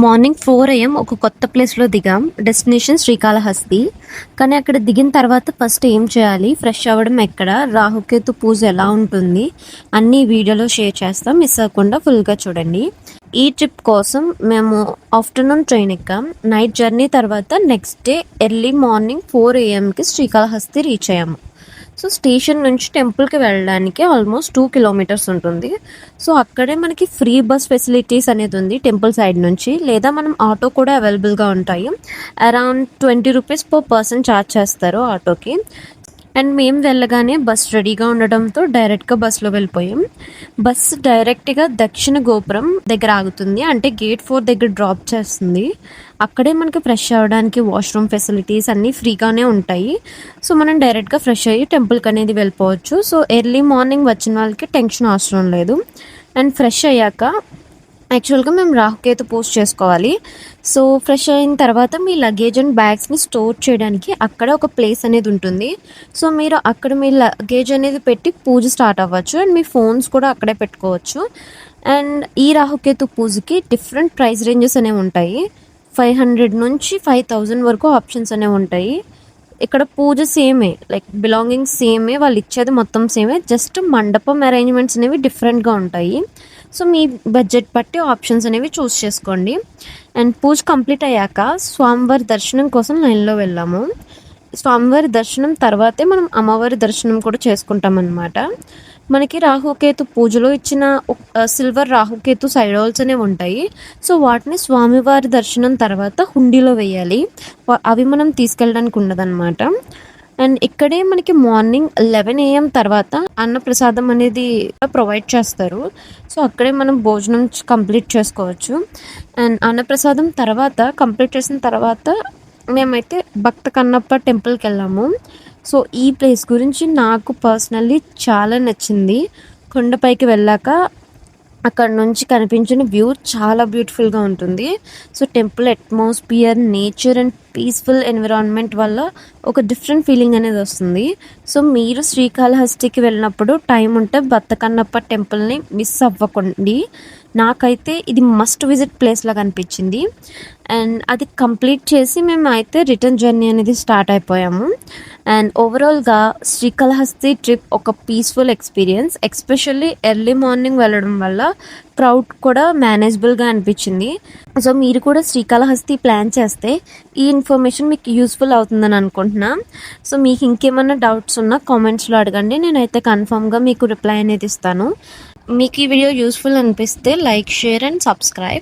Morning 4 AM ఒక కొత్త ప్లేస్‌లో దిగాం. డెస్టినేషన్ శ్రీకాళహస్తి. కానీ అక్కడ దిగిన తర్వాత ఫస్ట్ ఏం చేయాలి? ఫ్రెష్ అవ్వడం ఎక్కడ? రాహుకేతు పూజ ఎలా ఉంటుంది? అన్నీ వీడియోలో షేర్ చేస్తాం. మిస్ అవ్వకుండా ఫుల్‌గా చూడండి. ఈ ట్రిప్ కోసం మేము ఆఫ్టర్‌నూన్ ట్రైన్ ఎక్కాం. నైట్ జర్నీ తర్వాత నెక్స్ట్ డే ఎర్లీ మార్నింగ్ 4 AMకి శ్రీకాళహస్తి రీచ్ అయ్యాము. సో స్టేషన్ నుంచి టెంపుల్కి వెళ్ళడానికి ఆల్మోస్ట్ 2 కిలోమీటర్స్ ఉంటుంది. సో అక్కడే మనకి ఫ్రీ బస్ ఫెసిలిటీస్ అనేది ఉంది టెంపుల్ సైడ్ నుంచి, లేదా మనం ఆటో కూడా అవైలబుల్గా ఉంటాయి. Around 20 rupees per person charge చేస్తారు ఆటోకి. అండ్ మేము వెళ్ళగానే బస్ రెడీగా ఉండడంతో డైరెక్ట్గా బస్సులో వెళ్ళిపోయాం. బస్ డైరెక్ట్గా దక్షిణ గోపురం దగ్గర ఆగుతుంది, అంటే గేట్ 4 దగ్గర డ్రాప్ చేస్తుంది. అక్కడే మనకి ఫ్రెష్ అవ్వడానికి వాష్రూమ్ ఫెసిలిటీస్ అన్నీ ఫ్రీగానే ఉంటాయి. సో మనం డైరెక్ట్గా ఫ్రెష్ అయ్యి టెంపుల్కి అనేది వెళ్ళిపోవచ్చు. సో ఎర్లీ మార్నింగ్ వచ్చిన వాళ్ళకి టెన్షన్ అవసరం లేదు. అండ్ ఫ్రెష్ అయ్యాక యాక్చువల్గా మేము రాహుకేతు పూజ చేసుకోవాలి. సో ఫ్రెష్ అయిన తర్వాత మీ లగేజ్ అండ్ బ్యాగ్స్ని స్టోర్ చేయడానికి అక్కడ ఒక ప్లేస్ అనేది ఉంటుంది. సో మీరు అక్కడ మీ లగేజ్ అనేది పెట్టి పూజ స్టార్ట్ అవ్వచ్చు. అండ్ మీ ఫోన్స్ కూడా అక్కడే పెట్టుకోవచ్చు. అండ్ ఈ రాహుకేతు పూజకి డిఫరెంట్ ప్రైస్ రేంజెస్ అనేవి ఉంటాయి. 500 నుంచి 5000 వరకు ఆప్షన్స్ అనేవి ఉంటాయి. ఇక్కడ పూజ సేమే, లైక్ బిలాంగింగ్స్ సేమే, వాళ్ళు ఇచ్చేది మొత్తం సేమే, జస్ట్ మండపం అరేంజ్మెంట్స్ అనేవి డిఫరెంట్గా ఉంటాయి. సో మీ బడ్జెట్ బట్టి ఆప్షన్స్ అనేవి చూస్ చేసుకోండి. అండ్ పూజ కంప్లీట్ అయ్యాక స్వామివారి దర్శనం కోసం లైన్లో వెళ్ళాము. స్వామివారి దర్శనం తర్వాతే మనం అమ్మవారి దర్శనం కూడా చేసుకుంటాం అన్నమాట. మనకి రాహుకేతు పూజలో ఇచ్చిన సిల్వర్ రాహుకేతు సైడ్ హోల్స్ అనేవి ఉంటాయి. సో వాటిని స్వామివారి దర్శనం తర్వాత హుండీలో వేయాలి. అవి మనం తీసుకెళ్ళడానికి ఉండదన్నమాట. అండ్ ఇక్కడే మనకి మార్నింగ్ 11 AM తర్వాత అన్నప్రసాదం అనేది ప్రొవైడ్ చేస్తారు. సో అక్కడే మనం భోజనం కంప్లీట్ చేసుకోవచ్చు. అండ్ అన్నప్రసాదం తర్వాత కంప్లీట్ చేసిన తర్వాత మేమైతే భక్త కన్నప్ప టెంపుల్కి వెళ్ళాము. సో ఈ ప్లేస్ గురించి నాకు పర్సనల్లీ చాలా నచ్చింది. కొండపైకి వెళ్ళాక అక్కడ నుంచి కనిపించిన వ్యూ చాలా బ్యూటిఫుల్గా ఉంటుంది. So temple atmosphere, nature and peaceful environment వల్ల ఒక డిఫరెంట్ ఫీలింగ్ అనేది వస్తుంది. సో మీరు శ్రీకాళహస్తికి వెళ్ళినప్పుడు టైం ఉంటే భక్త కన్నప్ప టెంపుల్ని మిస్ అవ్వకండి. నాకైతే ఇది మస్ట్ విజిట్ ప్లేస్ లాగా అనిపించింది. అండ్ అది కంప్లీట్ చేసి మేము అయితే రిటర్న్ జర్నీ అనేది స్టార్ట్ అయిపోయాము. అండ్ ఓవరాల్గా శ్రీకాళహస్తి ట్రిప్ ఒక peaceful experience. Especially early morning వెళ్ళడం వల్ల క్రౌడ్ కూడా మేనేజబుల్గా అనిపించింది. సో మీరు కూడా శ్రీకాళహస్తి ప్లాన్ చేస్తే ఈ ఇన్ఫర్మేషన్ మీకు యూస్ఫుల్ అవుతుందని అనుకుంటున్నా. సో మీకు ఇంకేమైనా డౌట్స్ ఉన్నా కామెంట్స్లో అడగండి, నేనైతే కన్ఫామ్గా మీకు రిప్లై అనేది ఇస్తాను. మీకు ఈ వీడియో యూస్ఫుల్ అనిపిస్తే లైక్, షేర్ అండ్ సబ్స్క్రైబ్.